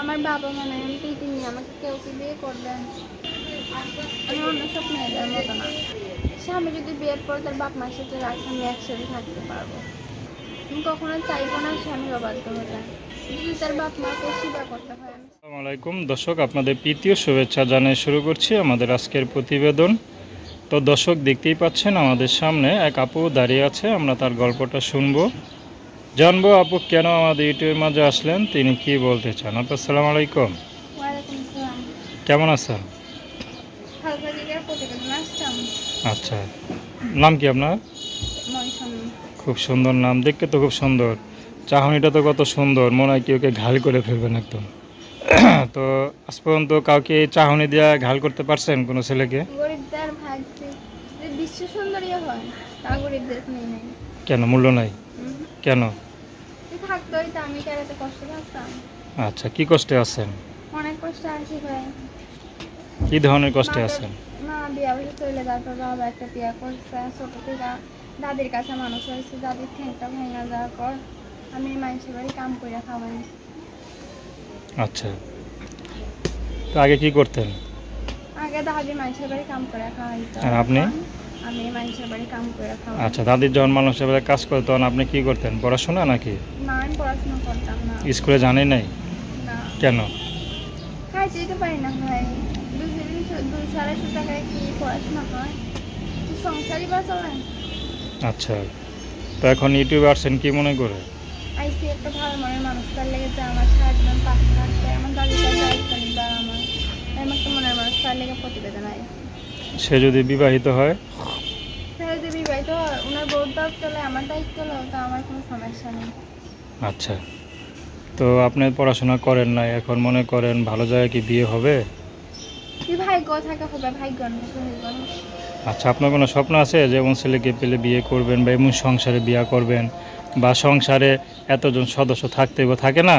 আমার বাবা মনে হয় আমি তিনি আমাকে কেউ কি বিয়ে করবেন, আমি অন্য সব মেয়েদের মতো না। স্বামী যদি বিয়ের পর তার বাপ মার সাথে রাখে আমি একসাথে থাকতে পারবো। আমি কখনো চাইবো না স্বামী অবাধ্য হলে, যদি তার বাপ মাকে সেবা করতে হয়। আসসালামু আলাইকুম দর্শক, আপনাদের প্রীতীয় শুভেচ্ছা জানিয়ে শুরু করছি আমাদের আজকের প্রতিবেদন। তো দর্শক, দেখতেই পাচ্ছেন আমাদের সামনে এক আপু দাঁড়িয়ে আছে। আমরা তার গল্পটা শুনবো, জানবো আপু কেন আমাদের ইউটিউবের মাঝে আসলেন, তিনি কি বলতে চান। আপু আসসালামু আলাইকুম, ওয়ালাইকুম আসসালাম। কেমন আছেন? হালকা দিকের প্রতিবেদন আসতাম। আচ্ছা, নাম কি আপনার? ময়সম্য। খুব সুন্দর নাম, দেখতে তো খুব সুন্দর। চাহনিটা তো কত সুন্দর, মনে হয় কেউ ঘাল করে ফেলবেন একদম। তো আজ পর্যন্ত কাউকে এই চাহনি দিয়ে ঘাল করতে পারছেন কোনো ছেলেকে? গরিবদের ভাগ্যে যে বিশ্ব সুন্দরী হয় তা গরিবদের নেই নাই। কেন মূল্য নাই? কেন? থাকতোই তো, আমি কেরাতে কষ্ট থাকতাম। আচ্ছা, কি কষ্টে আছেন? অনেক কষ্ট আছে ভাই। কি ধরনের কষ্টে আছেন? মা বিয়া বসে চলে, তারপর বাবা একটা বিয়া করছে, ছোট থেকে দাদির কাছে মানুষ হয়েছে। দাদির ঠ্যাংটা ভেঙে যাওয়ার পর আমি মানুষের বাড়ি কাম করে খাওয়াই। আচ্ছা, তো আগে কি করতেন? আগে দাদি মানুষের বাড়ি কাম করে খাওয়াইতো, আর আপনি? আমি মানুষের বাড়ি কাম করে খাওয়াই। আচ্ছা, দাদির যখন মানুষের বাড়ি কাজ করতেন তখন আপনি কি করতেন? পড়াশোনা নাকি? না, আমি পড়াশোনা করতাম না। স্কুলে জানেন নাই? না, কেন? খাইতে দিতে পারি না ভাই। 200-250 টাকায় কি পড়াশোনা হয়? সংসারই বা চলে। আচ্ছা, তো এখন ইউটিউবে আসছেন কি মনে করে? আইসি একটা ভালো মনের মানুষ তার লেগেছে, আমার সারা জীবন পাশে থাকবে, আমার দাদির কাছে দায়িত্ব নিবে, আমার এমন একটা মনের মানুষ তার লেগে প্রতিবেদন আইসি। সে যদি বিবাহিত হয়? সে যদি বিবাহিত হয়, ওনার বউর দায়িত্ব হলে আমার দায়িত্ব হলো, তো আমার কোনো সমস্যা নেই। আচ্ছা, তো আপনি পড়াশোনা করেন নাই, এখন মনে করেন ভালো জায়গায় কি বিয়ে হবে? কি ভাগ্য থাকে হবে, ভাগ্য অনেক হইব না। আচ্ছা, আপনার কোনো স্বপ্ন আছে যেমন ছেলেকে পেলে বিয়ে করবেন বা এমন সংসারে বিয়ে করবেন, বা সংসারে এতজন সদস্য থাকতে থাকে না,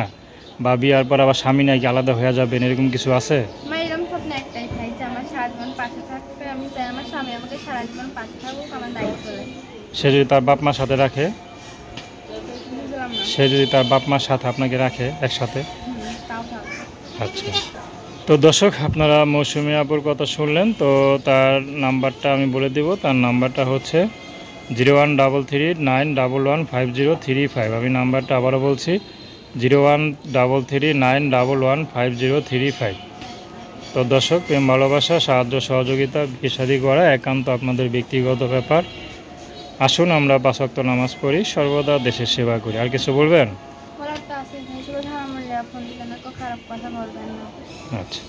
বা বিয়ার পর আবার স্বামী নাকি আলাদা হয়ে যাবেন, এরকম কিছু আছে? আমার এরকম স্বপ্ন একটাই ভাই, যে আমার সারা জীবন পাশে থাকবে। আমি চাই আমার স্বামী আমাকে সারা জীবন পাশে থাকুক, আমার দায়িত্ব নেই। সে যদি তার বাপ মার সাথে রাখে? বুঝলাম না। সে যদি তার বাপ মার সাথে আপনাকে রাখে একসাথে? তাও থাকবে। আচ্ছা, তো দর্শক, আপনারা মৌসুমী আপুর কথা শুনলেন। তো তার নাম্বারটা আমি বলে দিব। তার নাম্বারটা হচ্ছে 0133911503 আমি নাম্বারটা আবারও বলছি, 0133911503। তো দর্শক, প্রেম ভালোবাসা সাহায্য সহযোগিতা বিয়ে শাদী করা একান্ত আপনাদের ব্যক্তিগত ব্যাপার। আসুন আমরা 5 ওয়াক্ত নামাজ পড়ি, সর্বদা দেশের সেবা করি। আর কিছু বলবেন? বলার তো আছে, শুধু আমার ফোন দিলে না, খারাপ কথা বলবেন না। আচ্ছা।